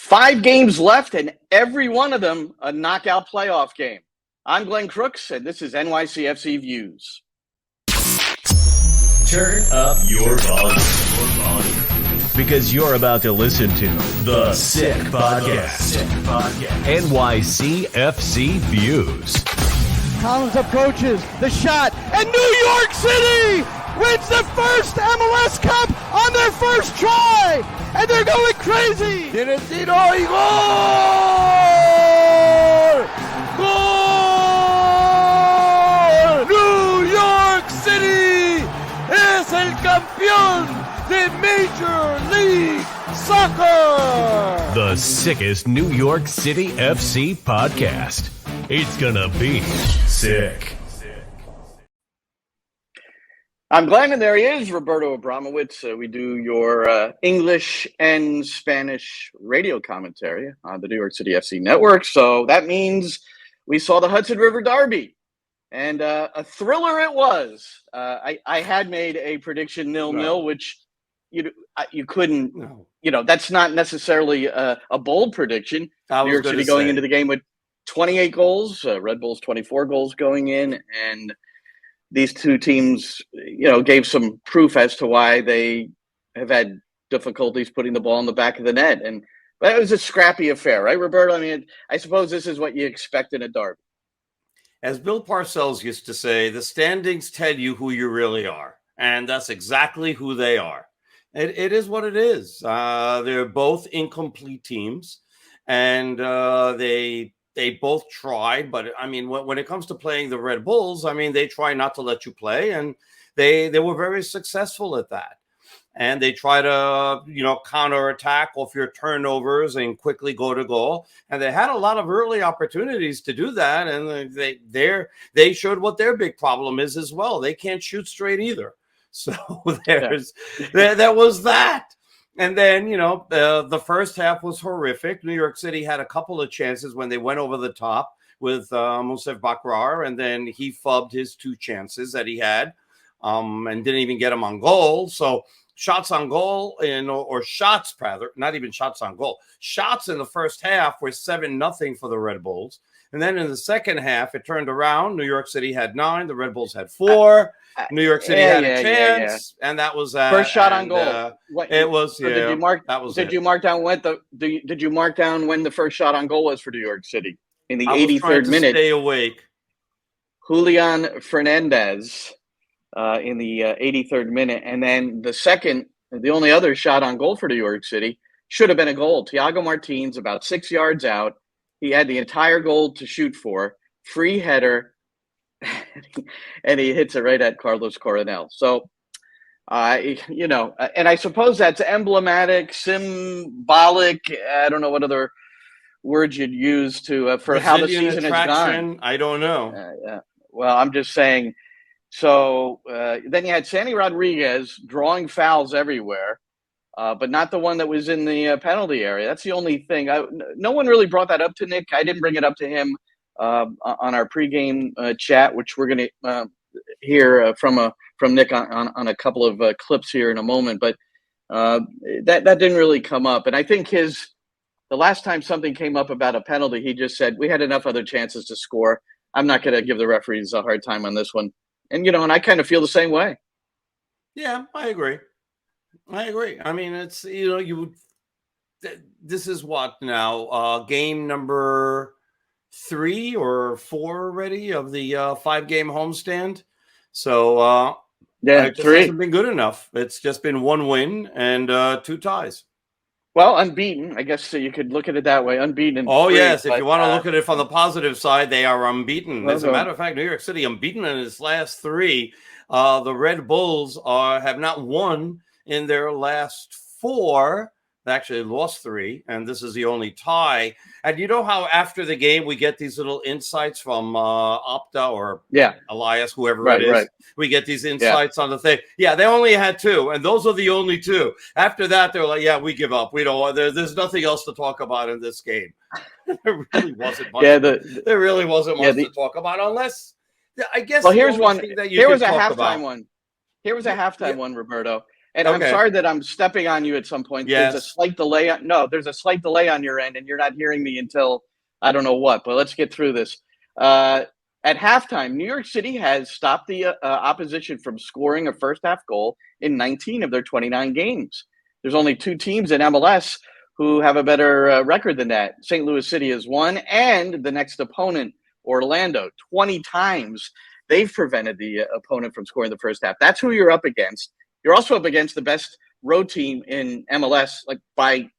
5 games left, and every one of them a knockout playoff game. I'm Glenn Crooks, and this is NYCFC Views. Turn up your volume. Because you're about to listen to The Sick Podcast. NYCFC Views. Collins approaches the shot, and New York City wins the first MLS Cup on their first try, and they're going crazy. Tiene tiro y gol! Gol! New York City es el campeón de Major League Soccer. The sickest New York City FC podcast. It's gonna be sick. I'm Glenn, and there he is, Roberto Abramowitz. We do your English and Spanish radio commentary on the New York City FC network. So that means we saw the Hudson River Derby, and a thriller it was. I had made a prediction 0-0, which you couldn't. No. That's not necessarily a bold prediction. New York City going into the game with 28 goals, Red Bulls 24 goals going in, and these two teams, gave some proof as to why they have had difficulties putting the ball in the back of the net. But it was a scrappy affair, right, Roberto? I mean, I suppose this is what you expect in a derby. As Bill Parcells used to say, the standings tell you who you really are, and that's exactly who they are. It is what it is. They're both incomplete teams, and they both tried, but I mean, when it comes to playing the Red Bulls, I mean, they try not to let you play, and they were very successful at that. And they try to, counterattack off your turnovers and quickly go to goal. And they had a lot of early opportunities to do that, and they showed what their big problem is as well. They can't shoot straight either. So that was that. And then, the first half was horrific. New York City had a couple of chances when they went over the top with Moussef Bakrar, and then he fubbed his 2 chances that he had and didn't even get them on goal. So shots on goal, or shots rather, not even shots on goal. Shots in the first half were 7-0 for the Red Bulls. And then in the second half, it turned around. New York City had 9. The Red Bulls had 4. New York City had a chance, and that was that. First shot on goal. It was. Yeah, did you mark? That was. Did you mark down Did you mark down when the first shot on goal was for New York City in the 83rd minute? Stay awake. Julian Fernandez in the 83rd minute, and then the only other shot on goal for New York City should have been a goal. Thiago Martins, about 6 yards out, he had the entire goal to shoot for, free header. And he hits it right at Carlos Coronel. So, and I suppose that's emblematic, symbolic. I don't know what other words you'd use to for how the season has gone. I don't know. Yeah. Well, I'm just saying. So then you had Sandy Rodriguez drawing fouls everywhere, but not the one that was in the penalty area. That's the only thing. No one really brought that up to Nick. I didn't bring it up to him. On our pregame chat, which we're going to hear from Nick on a couple of clips here in a moment, but that didn't really come up. And I think the last time something came up about a penalty, he just said, we had enough other chances to score. I'm not going to give the referees a hard time on this one. And, and I kind of feel the same way. Yeah, I agree. I mean, it's, this is what now, game number 3 or 4 already of the 5-game homestand. So it just 3 hasn't been good enough. It's just been 1 win and 2 ties. Well, unbeaten. I guess you could look at it that way. Unbeaten. Yes. If you want to look at it from the positive side, they are unbeaten. As a matter of fact, New York City unbeaten in its last 3. The Red Bulls have not won in their last 4. They actually lost 3, and this is the only tie. And you know how after the game we get these little insights from Opta or Elias, whoever it is. Right. We get these insights on the thing. Yeah, they only had 2, and those are the only 2. After that, they're like, we give up. We don't. There's nothing else to talk about in this game. There really wasn't much. There really wasn't much to talk about, unless I guess. Well, here's one. Here was a halftime one. Here was a halftime one, Roberto. And I'm Okay. sorry that I'm stepping on you at some point. Yes. There's a slight delay. There's a slight delay on your end, and you're not hearing me until I don't know what. But let's get through this. At halftime, New York City has stopped the opposition from scoring a first-half goal in 19 of their 29 games. There's only 2 teams in MLS who have a better record than that. St. Louis City is one, and the next opponent, Orlando, 20 times they've prevented the opponent from scoring the first half. That's who you're up against. You're also up against the best road team in MLS, by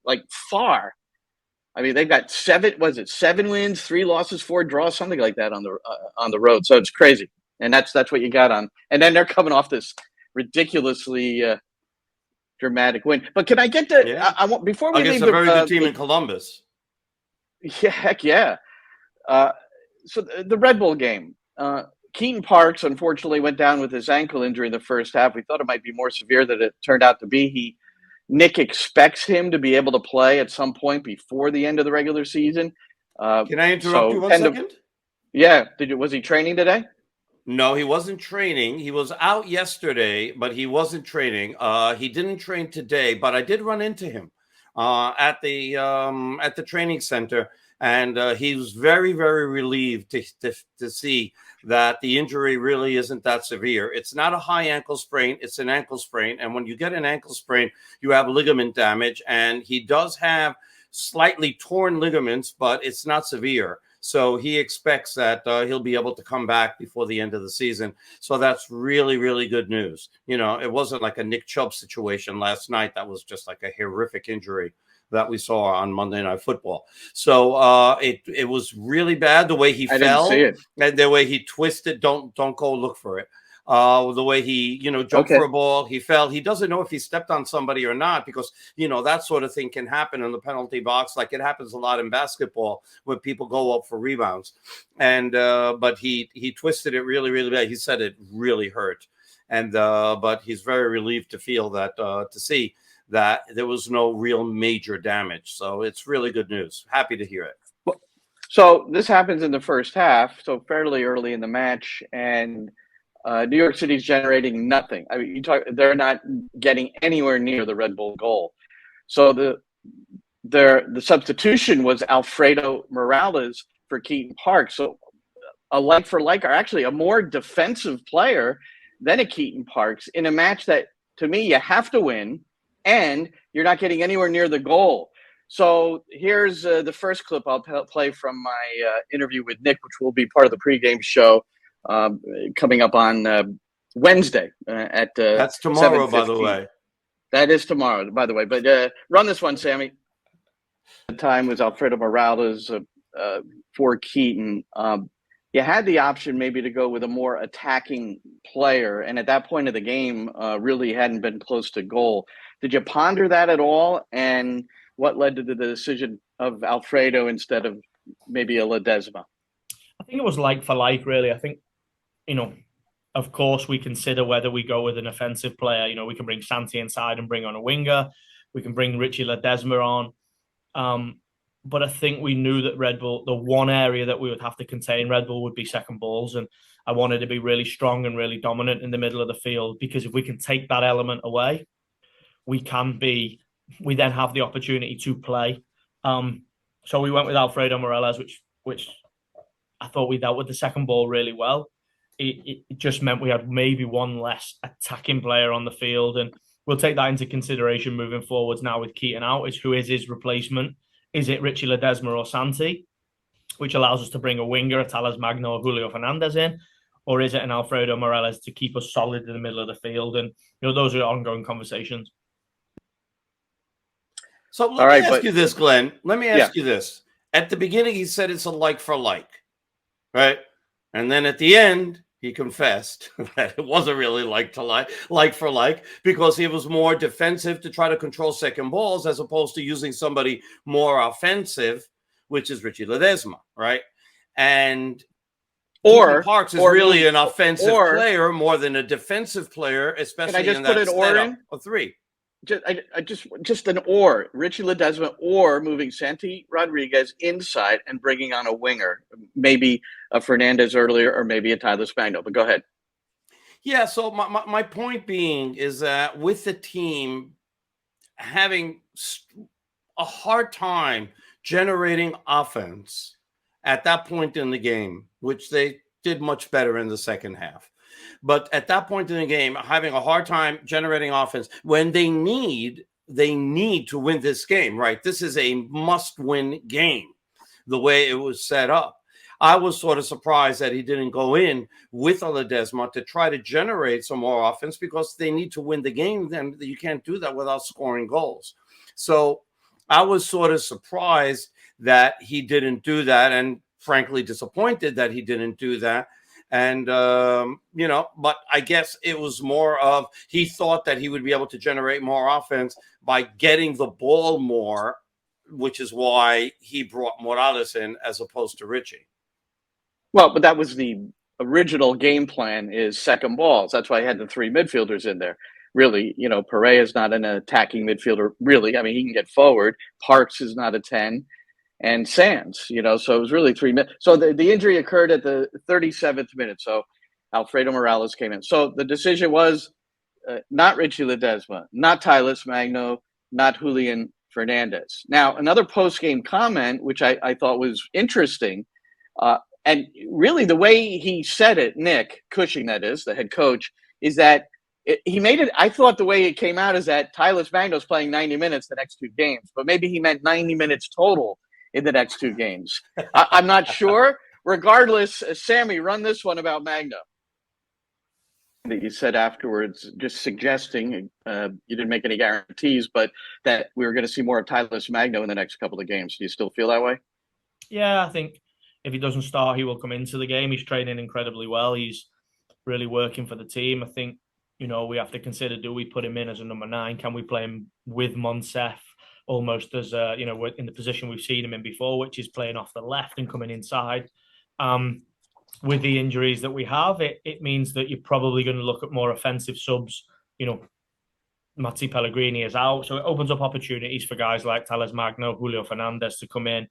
far. I mean, they've got 7 wins, 3 losses, 4 draws, something like that on the road. So it's crazy, and that's what you got on. And then they're coming off this ridiculously dramatic win. But can I get to? Yeah. I want before we Against leave a very good team in Columbus. Yeah, heck yeah. So the Red Bull game. Keaton Parks unfortunately went down with his ankle injury in the first half. We thought it might be more severe than it turned out to be. Nick expects him to be able to play at some point before the end of the regular season. Can I interrupt you one second? Was he training today? No, he wasn't training. He was out yesterday, but he wasn't training. He didn't train today, but I did run into him at the training center, and he was very, very relieved to see that the injury really isn't that severe. It's not a high ankle sprain. It's an ankle sprain. And when you get an ankle sprain, you have ligament damage. And he does have slightly torn ligaments, but it's not severe. So he expects that he'll be able to come back before the end of the season. So that's really, really good news. It wasn't like a Nick Chubb situation last night. That was just like a horrific injury that we saw on Monday Night Football. So it was really bad the way he fell. Didn't see it. And the way he twisted. Don't go look for it. The way he, jumped for a ball, he fell. He doesn't know if he stepped on somebody or not because, that sort of thing can happen in the penalty box. Like it happens a lot in basketball when people go up for rebounds. And but he twisted it really, really bad. He said it really hurt. And but he's very relieved to feel that to see that there was no real major damage. So it's really good news. Happy to hear it. So this happens in the first half, so fairly early in the match, and New York City's generating nothing. I mean, they're not getting anywhere near the Red Bull goal. So the substitution was Alfredo Morales for Keaton Parks. So a like for like, or actually a more defensive player than a Keaton Parks in a match that, to me, you have to win, and you're not getting anywhere near the goal. So here's the first clip I'll play from my interview with Nick, which will be part of the pregame show coming up on Wednesday at that's tomorrow, by the way. That is tomorrow, by the way. But run this one, Sammy. The time was Alfredo Morales for Keaton. You had the option maybe to go with a more attacking player, and at that point of the game, really hadn't been close to goal. Did you ponder that at all? And what led to the decision of Alfredo instead of maybe a Ledesma? I think it was like for like, really. I think, of course, we consider whether we go with an offensive player. We can bring Santi inside and bring on a winger. We can bring Richie Ledesma on. But I think we knew that Red Bull, the one area that we would have to contain Red Bull would be second balls. And I wanted to be really strong and really dominant in the middle of the field, because if we can take that element away, we then have the opportunity to play. So we went with Alfredo Morales, which I thought we dealt with the second ball really well. It just meant we had maybe one less attacking player on the field. And we'll take that into consideration moving forwards now with Keaton out, is who is his replacement. Is it Richie Ledesma or Santi, which allows us to bring a winger, a Talas Magno or Julio Fernandez in? Or is it an Alfredo Morales to keep us solid in the middle of the field? And those are ongoing conversations. So let me ask you this, Glenn. Let me ask you this. At the beginning, he said it's a like for like, right? And then at the end, he confessed that it wasn't really like for like, because he was more defensive to try to control second balls as opposed to using somebody more offensive, which is Richie Ledesma, right? And Parks is really an offensive player more than a defensive player, especially in that setup of three. Just an or Richie Ledesma, or moving Santi Rodriguez inside and bringing on a winger, maybe a Fernandez earlier, or maybe a Tyler Spagno. But go ahead. Yeah, so my point being is that with the team having a hard time generating offense at that point in the game, which they did much better in the second half. But at that point in the game, having a hard time generating offense when they need to win this game, right? This is a must-win game, the way it was set up. I was sort of surprised that he didn't go in with Ledesma to try to generate some more offense because they need to win the game. Then you can't do that without scoring goals. So I was sort of surprised that he didn't do that, and frankly disappointed that he didn't do that. And, but I guess it was more of he thought that he would be able to generate more offense by getting the ball more, which is why he brought Morales in as opposed to Richie. Well, but that was the original game plan, is second balls. That's why I had the three midfielders in there. Really, Perea is not an attacking midfielder, really. I mean, he can get forward. Parks is not a 10. And Sands, so it was really 3 minutes. So the injury occurred at the 37th minute. So Alfredo Morales came in. So the decision was not Richie Ledesma, not Tylus Magno, not Julian Fernandez. Now, another post-game comment, which I thought was interesting, and really the way he said it, Nick Cushing, that is, the head coach, is that he made it. I thought the way it came out is that Tylus Magno's playing 90 minutes the next 2 games, but maybe he meant 90 minutes total in the next 2 games. I'm not sure. Regardless, Sammy, run this one about Magno. That you said afterwards, just suggesting, you didn't make any guarantees, but that we were going to see more of Tylus Magno in the next couple of games. Do you still feel that way? Yeah, I think if he doesn't start, he will come into the game. He's training incredibly well. He's really working for the team. I think, we have to consider, do we put him in as a number 9? Can we play him with Monsef almost as, we're in the position we've seen him in before, which is playing off the left and coming inside? With the injuries that we have, it means that you're probably going to look at more offensive subs. Matti Pellegrini is out, so it opens up opportunities for guys like Tylus Magno, Julio Fernandez to come in,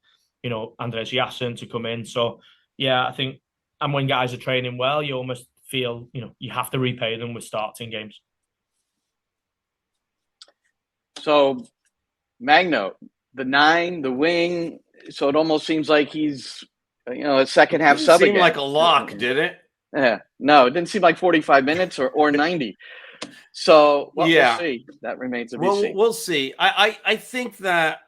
Andres Yasin to come in. So, yeah, I think, and when guys are training well, you almost feel, you have to repay them with starts in games. So, Magno, the 9, the wing, so it almost seems like he's, a second half sub again. Seemed like a lock, did it? Yeah, no, it didn't seem like 45 minutes or 90. So we'll see. That remains to be seen. We'll see. I think that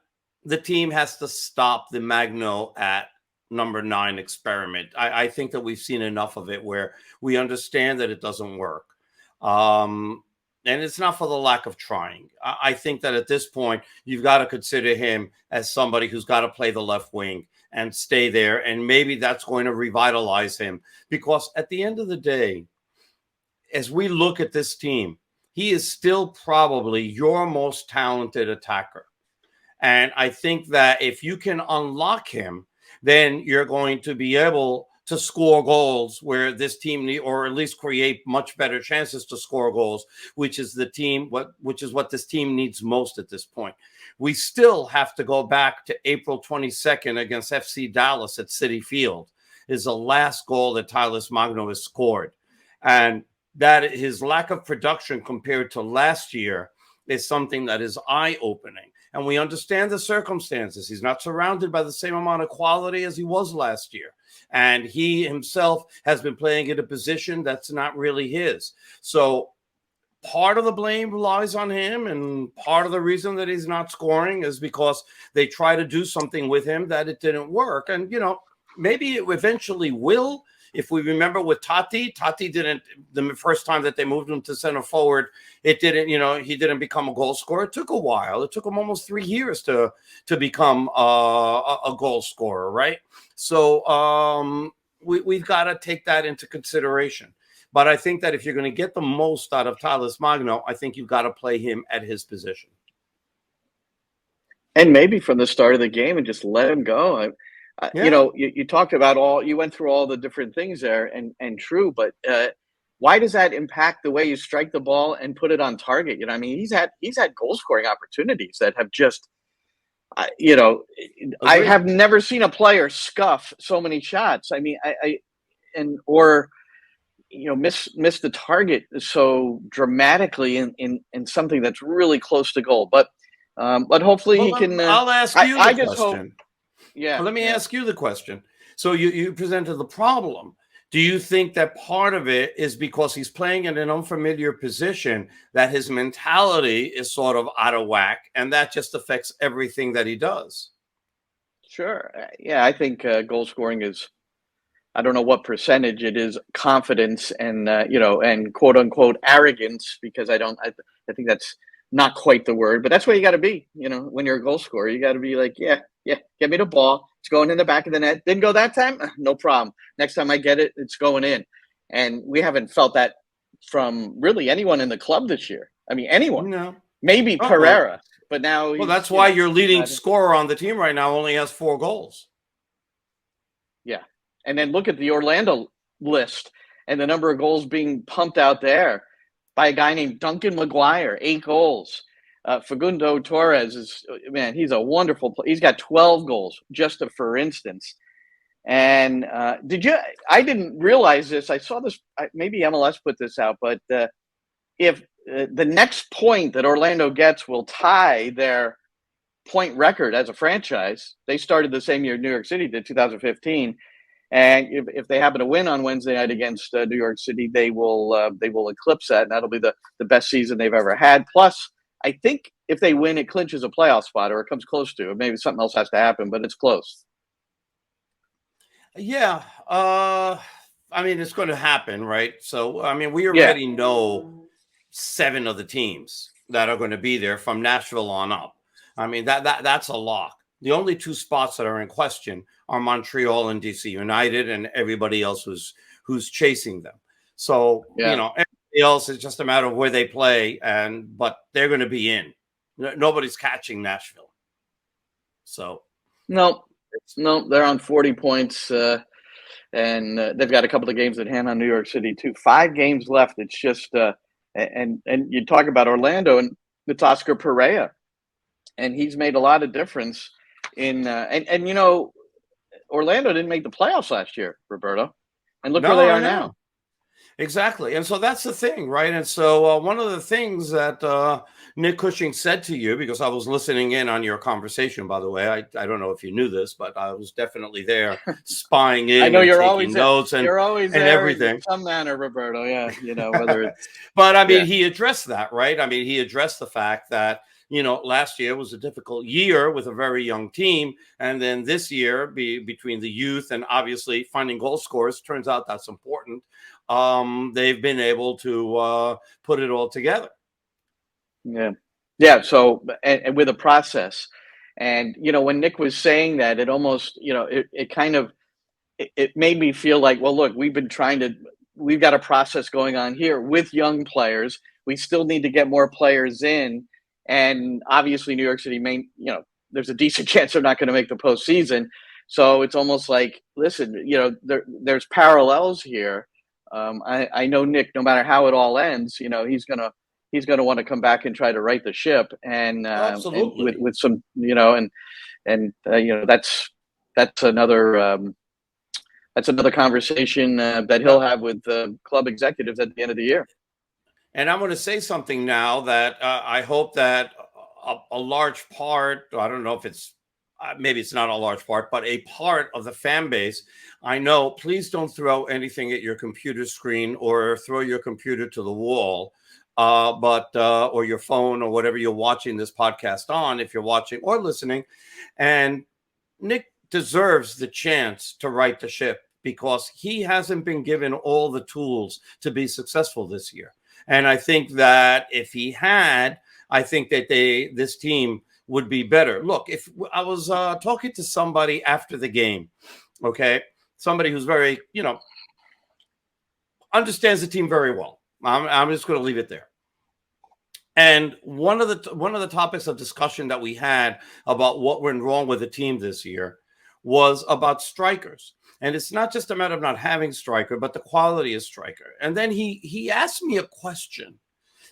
the team has to stop the Magno at number 9 experiment. I think that we've seen enough of it where we understand that it doesn't work. And it's not for the lack of trying. I think that at this point, you've got to consider him as somebody who's got to play the left wing and stay there. And maybe that's going to revitalize him, because at the end of the day, as we look at this team, he is still probably your most talented attacker. And I think that if you can unlock him, then you're going to be able to score goals where this team or at least create much better chances to score goals, which is what this team needs most at this point. We still have to go back to April 22nd against FC Dallas at Citi Field is the last goal that Tylus Magno has scored. And that his lack of production compared to last year is something that is eye-opening. And we understand the circumstances. He's not surrounded by the same amount of quality as he was last year. And he himself has been playing in a position that's not really his. So part of the blame lies on him. And part of the reason that he's not scoring is because they try to do something with him that it didn't work. And, maybe it eventually will. If we remember with Tati didn't, the first time that they moved him to center forward, it didn't, he didn't become a goal scorer. It took a while. It took him almost 3 years to become a goal scorer, right? So we've got to take that into consideration. But I think that if you're going to get the most out of Tylus Magno, I think you've got to play him at his position. And maybe from the start of the game and just let him go. You talked about you went through all the different things there, and true, but why does that impact the way you strike the ball and put it on target? He's had goal scoring opportunities that have just, I have never seen a player scuff so many shots. miss the target so dramatically in something that's really close to goal. But hopefully he can. I'll ask you the I just hope. question. Yeah. Let me ask you the question. So you presented the problem. Do you think that part of it is because he's playing in an unfamiliar position, that his mentality is sort of out of whack, and that just affects everything that he does? Sure. Yeah, I think goal scoring is, I don't know what percentage it is, confidence and and quote unquote arrogance, because I think that's not quite the word, but that's where you got to be. When you're a goal scorer, you got to be like, yeah, get me the ball. It's going in the back of the net. Didn't go that time? No problem. Next time I get it, it's going in. And we haven't felt that from really anyone in the club this year. I mean, anyone. No. Maybe Pereira, but now. Well, that's why your leading scorer on the team right now only has 4 goals. Yeah. And then look at the Orlando list and the number of goals being pumped out there by a guy named Duncan McGuire, 8 goals. Facundo Torres he's a wonderful player. He's got 12 goals, just for instance. And I didn't realize this. I saw this, maybe MLS put this out, but if the next point that Orlando gets will tie their point record as a franchise. They started the same year New York City did, 2015. And if they happen to win on Wednesday night against New York City, they will eclipse that, and that'll be the best season they've ever had. Plus, I think if they win, it clinches a playoff spot, or it comes close to it. Maybe something else has to happen, but it's close. Yeah. I mean, it's going to happen, right? So, I mean, we already know 7 of the teams that are going to be there from Nashville on up. I mean, that's a lock. The only 2 spots that are in question are Montreal and DC United, and everybody else who's chasing them. So, everybody else is just a matter of where they play, but they're going to be in. Nobody's catching Nashville. So no, they're on 40 points, and they've got a couple of games at hand on New York City too. 5 games left. It's just and you talk about Orlando, and it's Oscar Pereira, and he's made a lot of difference in Orlando didn't make the playoffs last year, Roberto, and look where they are now. Exactly. And so that's the thing, right? And so one of the things that Nick Cushing said to you, because I was listening in on your conversation, by the way, I don't know if you knew this, but I was definitely there spying in. I know you're always notes and you're always and there everything. in some manner, Roberto. Yeah, whether it's. But I mean, he addressed that, right? I mean, he addressed the fact that last year was a difficult year with a very young team. And then this year, between the youth and obviously finding goal scorers, turns out that's important. They've been able to put it all together. Yeah. So, and with a process. And, when Nick was saying that, it almost, it kind of, it made me feel like, well, look, we've got a process going on here with young players. We still need to get more players in. And obviously, New York City there's a decent chance they're not going to make the postseason. So it's almost like, listen, there's parallels here. I know Nick, no matter how it all ends, he's gonna want to come back and try to right the ship. And, absolutely. And with some, that's another conversation that he'll have with club executives at the end of the year. And I'm going to say something now that I hope that a large part, I don't know if it's, maybe it's not a large part, but a part of the fan base, I know, please don't throw anything at your computer screen or throw your computer to the wall, or your phone or whatever you're watching this podcast on, if you're watching or listening. And Nick deserves the chance to right the ship because he hasn't been given all the tools to be successful this year. And I think that if he had, I think that this team would be better. Look, if I was talking to somebody after the game, okay, somebody who's very, understands the team very well. I'm just going to leave it there. And one of the topics of discussion that we had about what went wrong with the team this year was about strikers. And it's not just a matter of not having striker, but the quality of striker. And then he asked me a question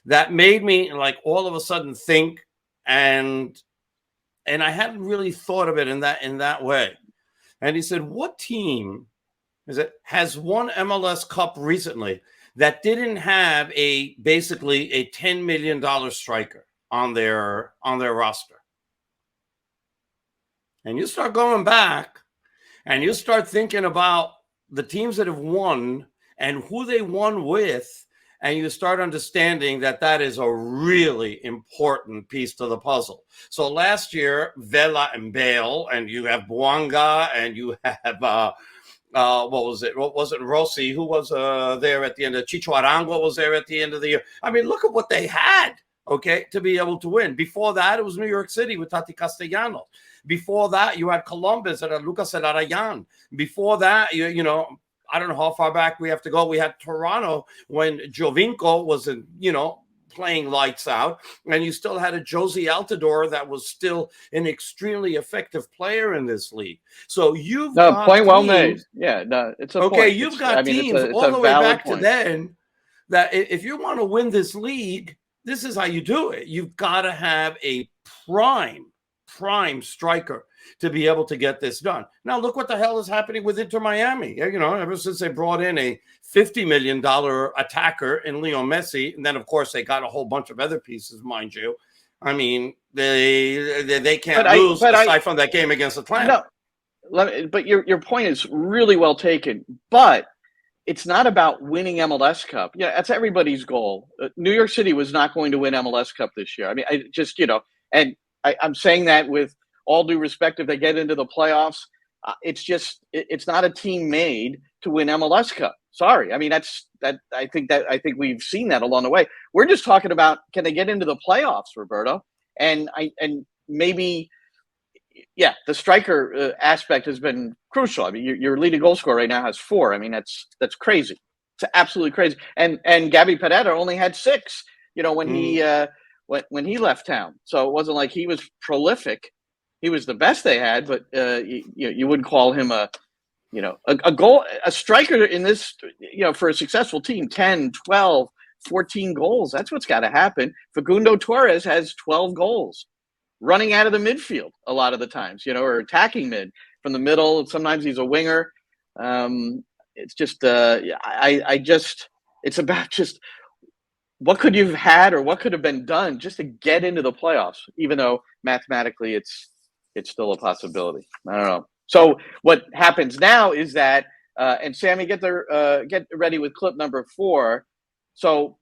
that made me like all of a sudden think, and I hadn't really thought of it in that way. And he said, what team has won MLS Cup recently that didn't have basically a $10 million striker on their roster. And you start going back and you start thinking about the teams that have won and who they won with, and you start understanding that is a really important piece to the puzzle. So last year, Vela and Bale, and you have Bouanga, and you have, what was it? What was it? Rossi, who was there at the end of Chicho Arango was there at the end of the year. I mean, look at what they had, okay, to be able to win. Before that, it was New York City with Tati Castellanos. Before that, you had Columbus and Lucas Elarayan. Before that, you know, I don't know how far back we have to go. We had Toronto when Jovinko was, playing lights out, and you still had a Josie Altidore that was still an extremely effective player in this league. So you've got point teams, well made. Yeah, no, it's a okay. point. You've got teams all the way back to then that if you want to win this league, this is how you do it. You've got to have a prime striker to be able to get this done. Now, look what the hell is happening with Inter Miami. You know, ever since they brought in a $50 million attacker in Leo Messi, and then, of course, they got a whole bunch of other pieces, mind you. I mean, they can't lose aside from that game against Atlanta. No, but your point is really well taken. But it's not about winning MLS Cup. Yeah, that's everybody's goal. New York City was not going to win MLS Cup this year. I mean, I'm saying that with all due respect. If they get into the playoffs, it's not a team made to win MLS Cup. Sorry. I mean, I think we've seen that along the way. We're just talking about, can they get into the playoffs, Roberto? And maybe, yeah, the striker aspect has been crucial. I mean, your leading goal scorer right now has 4. I mean, that's crazy. It's absolutely crazy. And Gabby Pereira only had 6, when he left town. So it wasn't like he was prolific. He was the best they had, but you wouldn't call him a striker in this, for a successful team, 10, 12, 14 goals. That's what's got to happen. Facundo Torres has 12 goals running out of the midfield a lot of the times, or attacking mid from the middle. Sometimes he's a winger. It's just, it's about just what could you've had or what could have been done just to get into the playoffs, even though mathematically it's still a possibility. I don't know. So what happens now is that, and Sammy, get ready with clip number 4. So,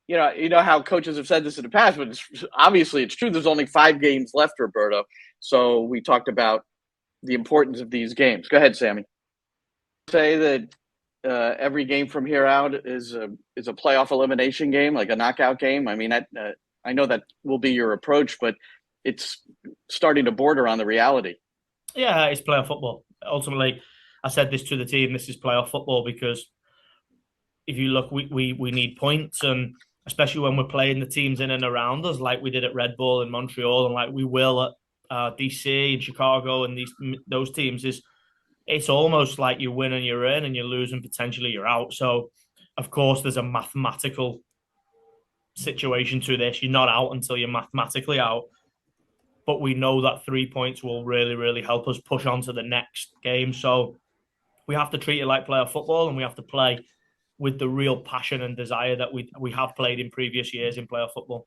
you know how coaches have said this in the past, but obviously it's true. There's only 5 games left, Roberto. So we talked about the importance of these games. Go ahead, Sammy. Say that every game from here out is a playoff elimination game, like a knockout game. I mean, I know that will be your approach, but it's starting to border on the reality. Yeah, it's playoff football. Ultimately, I said this to the team, this is playoff football, because if you look, we need points, and especially when we're playing the teams in and around us, like we did at Red Bull in Montreal, and like we will at DC and Chicago and those teams, it's almost like you win and you're in, and you lose and potentially you're out. So, of course, there's a mathematical situation to this. You're not out until you're mathematically out. But we know that 3 points will really, really help us push on to the next game. So we have to treat it like playoff football, and we have to play with the real passion and desire that we have played in previous years in playoff football.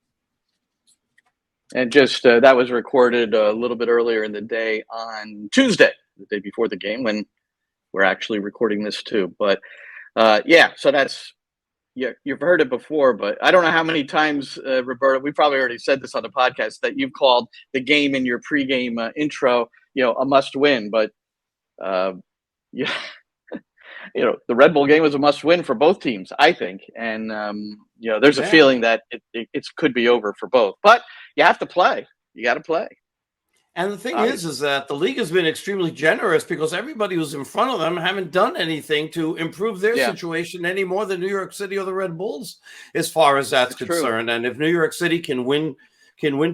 And just that was recorded a little bit earlier in the day on Tuesday, the day before the game, when we're actually recording this too. But so that's, you've heard it before, but I don't know how many times, Roberto, we probably already said this on the podcast, that you've called the game in your pregame intro, a must win. But the Red Bull game was a must win for both teams, I think. And, there's a feeling that it could be over for both. But you have to play. You got to play. And the thing is that the league has been extremely generous, because everybody who's in front of them haven't done anything to improve their situation any more than New York City or the Red Bulls, as far as that's concerned. True. And if New York City can win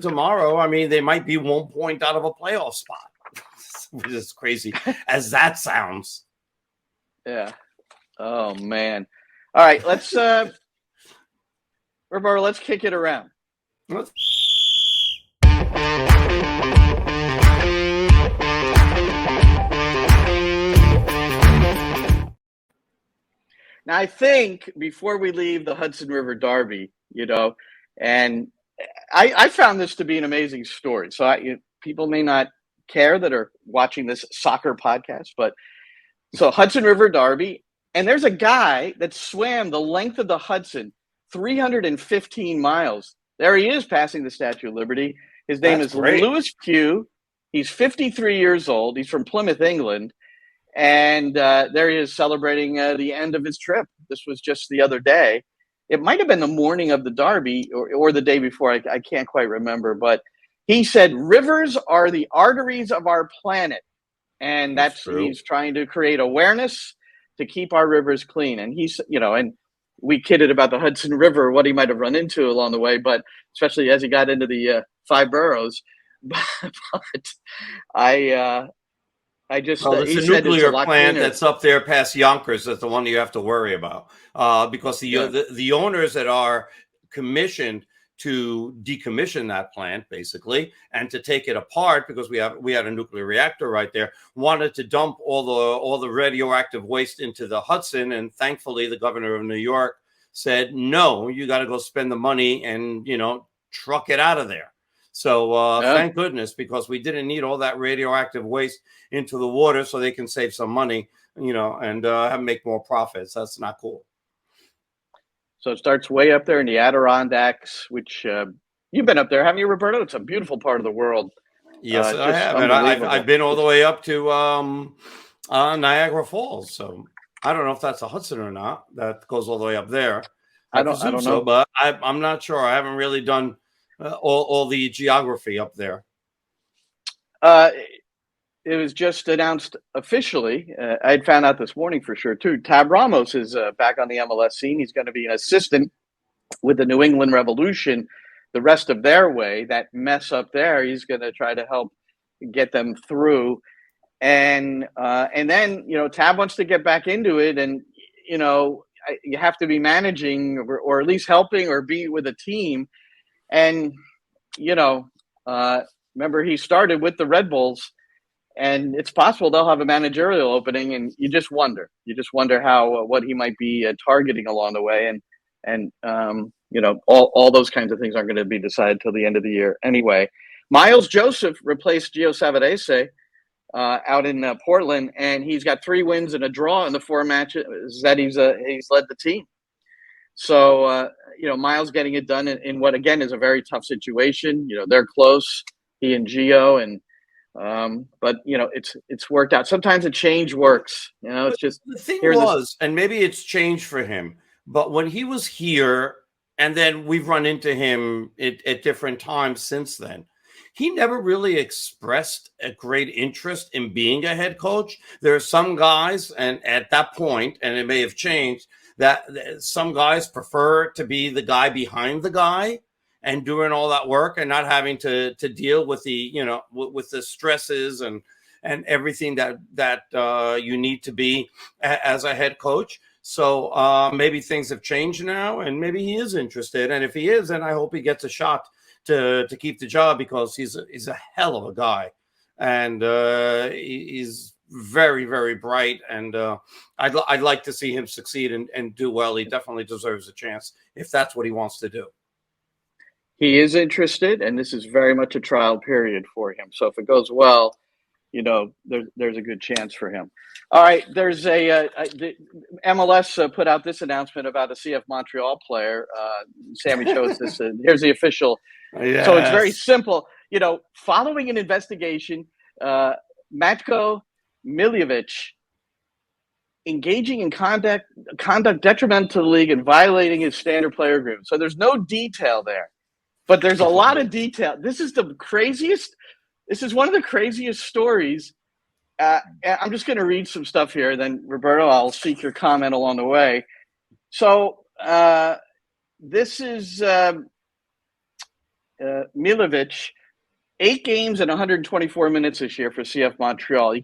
tomorrow, I mean, they might be 1 point out of a playoff spot, which is crazy as that sounds. Yeah. Oh man. All right. Let's Roberto, let's kick it around. Now, I think before we leave the Hudson River Derby, and I found this to be an amazing story. So people may not care that are watching this soccer podcast, but so Hudson River Derby, and there's a guy that swam the length of the Hudson, 315 miles. There he is passing the Statue of Liberty. His name is Lewis Pugh. He's 53 years old. He's from Plymouth, England. And there he is celebrating the end of his trip. This was just the other day. It might have been the morning of the Derby or the day before. I can't quite remember. But he said, rivers are the arteries of our planet. And he's trying to create awareness to keep our rivers clean. And he's, and we kidded about the Hudson River, what he might have run into along the way, but especially as he got into the 5 boroughs. But I just it's a nuclear plant that's up there past Yonkers. That's the one you have to worry about because the owners that are commissioned to decommission that plant, basically, and to take it apart because we had a nuclear reactor right there, wanted to dump all the radioactive waste into the Hudson, and thankfully the governor of New York said, no, you got to go spend the money and truck it out of there. So thank goodness, because we didn't need all that radioactive waste into the water so they can save some money, and make more profits. That's not cool. So it starts way up there in the Adirondacks, which you've been up there, haven't you, Roberto? It's a beautiful part of the world. Yes, I have. And I've been all the way up to Niagara Falls. So I don't know if that's the Hudson or not. That goes all the way up there. I don't know. So, but I'm not sure. I haven't really done all the geography up there. It was just announced officially. I had found out this morning for sure too. Tab Ramos is back on the MLS scene. He's going to be an assistant with the New England Revolution the rest of their way. That mess up there, he's going to try to help get them through. And then Tab wants to get back into it, and you have to be managing or at least helping or be with a team. And remember, he started with the Red Bulls. And it's possible they'll have a managerial opening, and you just wonder how what he might be targeting along the way, and all those kinds of things aren't going to be decided till the end of the year anyway. Miles Joseph replaced Gio Savadese out in Portland, and he's got 3 wins and a draw in the 4 matches that he's led the team. So Miles getting it done in what again is a very tough situation. They're close, he and Gio, and. But it's worked out. Sometimes a change works. It's just the thing was, and maybe it's changed for him. But when he was here, and then we've run into him at different times since then, he never really expressed a great interest in being a head coach. There are some guys, and at that point, and it may have changed, that some guys prefer to be the guy behind the guy and doing all that work and not having to deal with the, with the stresses and everything that you need to be as a head coach. So maybe things have changed now, and maybe he is interested. And if he is, then I hope he gets a shot to keep the job, because he's a hell of a guy, and he's very, very bright. And I'd like to see him succeed and do well. He definitely deserves a chance if that's what he wants to do. He is interested, and this is very much a trial period for him. So if it goes well, there's a good chance for him. All right, there's the MLS put out this announcement about a CF Montreal player. Sammy chose this. Here's the official. Yes. So it's very simple. Following an investigation, Matko Miljevic engaging in conduct detrimental to the league and violating his standard player agreement. So there's no detail there. But there's a lot of detail. This is one of the craziest stories. I'm just going to read some stuff here. Then, Roberto, I'll seek your comment along the way. So this is Miljevic, 8 games and 124 minutes this year for CF Montreal.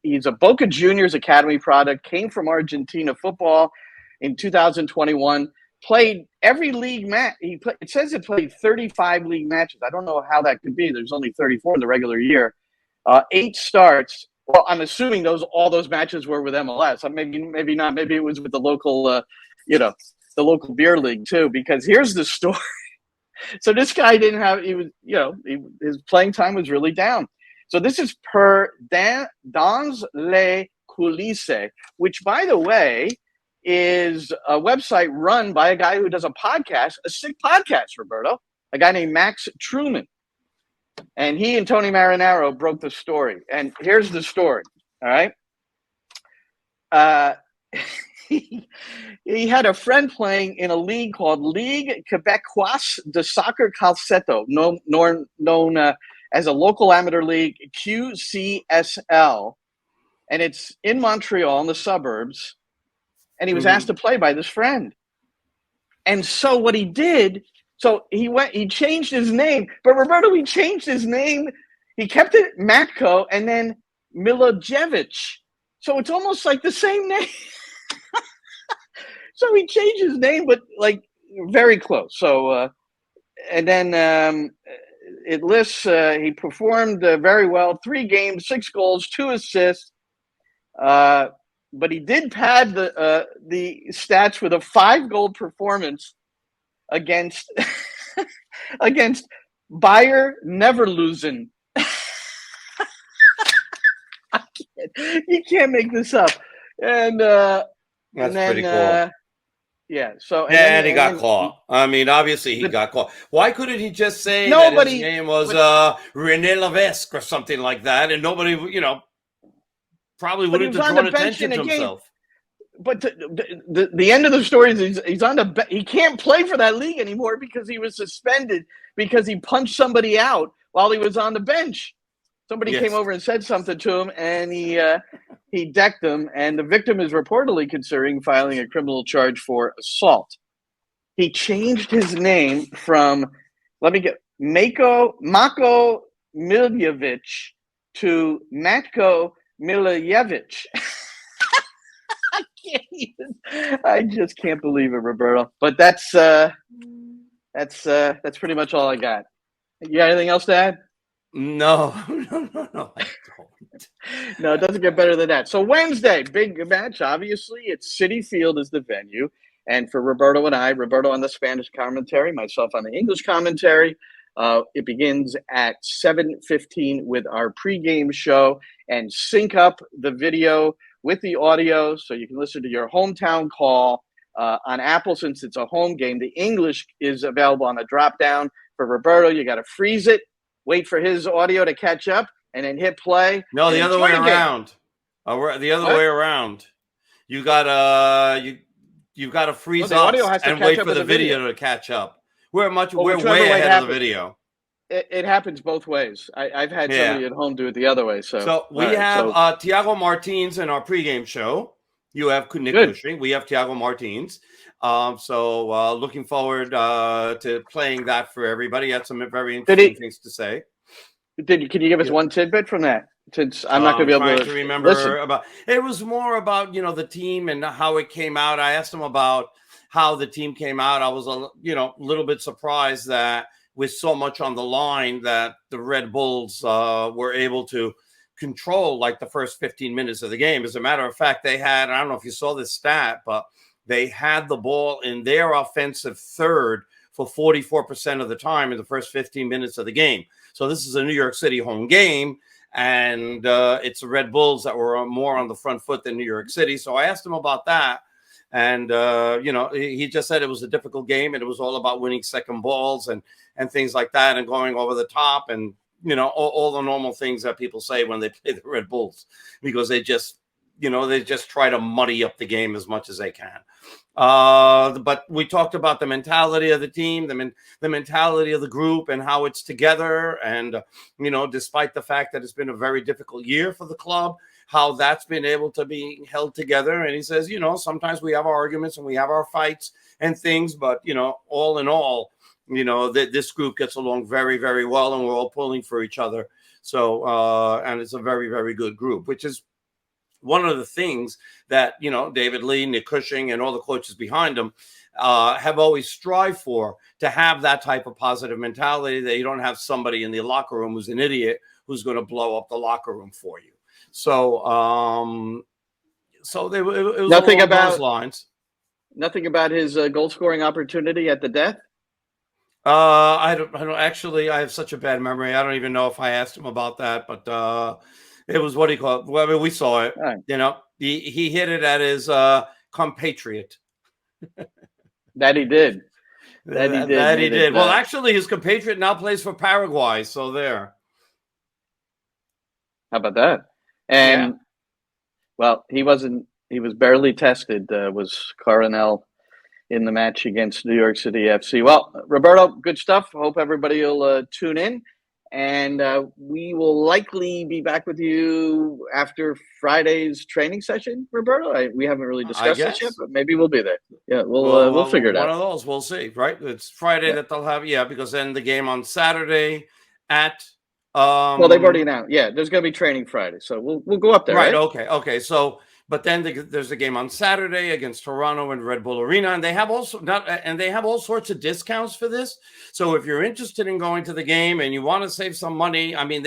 He's a Boca Juniors Academy product, came from Argentina football in 2021. Played every league match. It says he played 35 league matches. I don't know how that could be. There's only 34 in the regular year. 8 starts, Well, I'm assuming all those matches were with MLS. Maybe not. Maybe it was with the local, the local beer league too. Because here's the story. So this guy didn't have. He was, his playing time was really down. So this is per Dans les Coulisses, which, by the way, is a website run by a guy who does a podcast, a sick podcast, Roberto, a guy named Max Truman. And he and Tony Marinaro broke the story. And here's the story, all right? He had a friend playing in a league called Ligue Québécoise de Soccer Calceto, known as a local amateur league, QCSL. And it's in Montreal, in the suburbs. And he was asked to play by this friend. And so what he did, he changed his name. But Roberto, he changed his name. He kept it Matko and then Miljevic. So it's almost like the same name. So he changed his name, but like very close. So, and then it lists he performed very well. 3 games, 6 goals, 2 assists. But he did pad the stats with a 5-goal performance against Bayer Neverlusen. You can't make this up. And that's and then, pretty cool. Yeah. So and he got caught. I mean, obviously he got caught. Why couldn't he just say that his name was René Levesque or something like that, and nobody, probably wouldn't have drawn attention to himself. But the end of the story is he's on the he can't play for that league anymore because he was suspended because he punched somebody out while he was on the bench. Somebody came over and said something to him, and he decked him. And the victim is reportedly considering filing a criminal charge for assault. He changed his name from Matko Miljevic to Matko Miljevic. I just can't believe it, Roberto. But that's pretty much all I got. You got anything else to add? No, I don't. No, it doesn't get better than that. So Wednesday, big match. Obviously, it's Citi Field is the venue, and for Roberto and I, Roberto on the Spanish commentary, myself on the English commentary. It begins at 7:15 with our pregame show, and sync up the video with the audio so you can listen to your hometown call on Apple. Since it's a home game, the English is available on the drop down. For Roberto, you got to freeze it, wait for his audio to catch up, and then hit play. No, the other way around. The other way around. You got you've got to freeze up and wait for the video to catch up. We're way ahead of the video. It happens both ways. I've had somebody at home do it the other way. So we have Thiago Martins in our pregame show. You have Nick Cushing. We have Thiago Martins. So looking forward to playing that for everybody. Had some very interesting things to say. Can you give us one tidbit from that? Since I'm not going to be able to remember about. It was more about the team and how it came out. I asked him about how the team came out. I was a little bit surprised that with so much on the line that the Red Bulls were able to control like the first 15 minutes of the game. As a matter of fact, they had, I don't know if you saw this stat, but they had the ball in their offensive third for 44% of the time in the first 15 minutes of the game. So this is a New York City home game, and it's the Red Bulls that were more on the front foot than New York City. So I asked him about that. And, he just said it was a difficult game and it was all about winning second balls and things like that and going over the top and, all the normal things that people say when they play the Red Bulls, because they just try to muddy up the game as much as they can. But we talked about the mentality of the team, the mentality of the group and how it's together. And, despite the fact that it's been a very difficult year for the club, how that's been able to be held together. And he says, sometimes we have our arguments and we have our fights and things, but, all in all, this group gets along very, very well and we're all pulling for each other. So, and it's a very, very good group, which is one of the things that, David Lee, Nick Cushing, and all the coaches behind them have always strived for, to have that type of positive mentality that you don't have somebody in the locker room who's an idiot who's going to blow up the locker room for you. So it was Nothing along about those lines. Nothing about his goal scoring opportunity at the death. I don't actually. I have such a bad memory. I don't even know if I asked him about that, but it was what he called. Well, I mean, we saw it. Right. You know, he hit it at his compatriot. That he did. That he did. Well, actually, his compatriot now plays for Paraguay. So there. How about that? And well, he was barely tested. Was Coronel in the match against New York City FC? Well, Roberto, good stuff. Hope everybody will tune in, and we will likely be back with you after Friday's training session. Roberto, we haven't really discussed this yet, but maybe we'll be there. Yeah, we'll figure it out. One of those, we'll see. Right? It's Friday that they'll have. Yeah, because then the game on Saturday at. Well, they've already announced. Yeah, there's going to be training Friday, so we'll go up there. Right. Okay. So, but then there's a game on Saturday against Toronto and Red Bull Arena, and they have all sorts of discounts for this. So, if you're interested in going to the game and you want to save some money, I mean,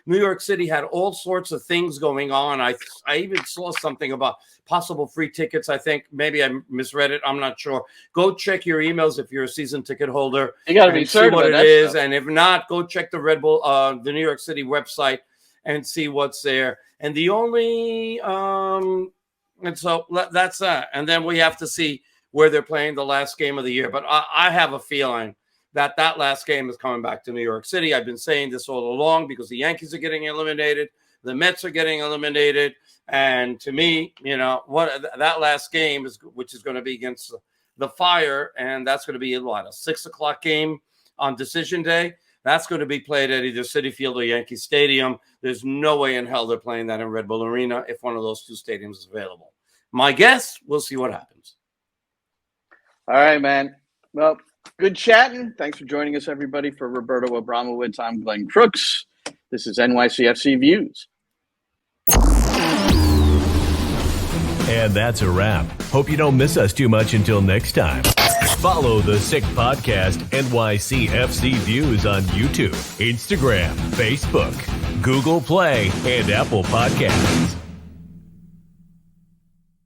New York City had all sorts of things going on. I even saw something about possible free tickets. I think maybe I misread it. I'm not sure. Go check your emails if you're a season ticket holder. You got to be certain what it is, and if not, go check the Red Bull, the New York City website, and see what's there. And the only and so that's that. And then we have to see where they're playing the last game of the year. But I have a feeling that last game is coming back to New York City. I've been saying this all along because the Yankees are getting eliminated, the Mets are getting eliminated, and to me, you know, that last game which is going to be against the Fire, and that's going to be a 6:00 game on decision day. That's going to be played at either Citi Field or Yankee Stadium. There's no way in hell they're playing that in Red Bull Arena if one of those two stadiums is available. My guess, we'll see what happens. All right, man. Well, good chatting. Thanks for joining us, everybody. For Roberto Abramowitz, I'm Glenn Crooks. This is NYCFC Views. And that's a wrap. Hope you don't miss us too much until next time. Follow the Sick Podcast NYCFC Views on YouTube, Instagram, Facebook, Google Play, and Apple Podcasts.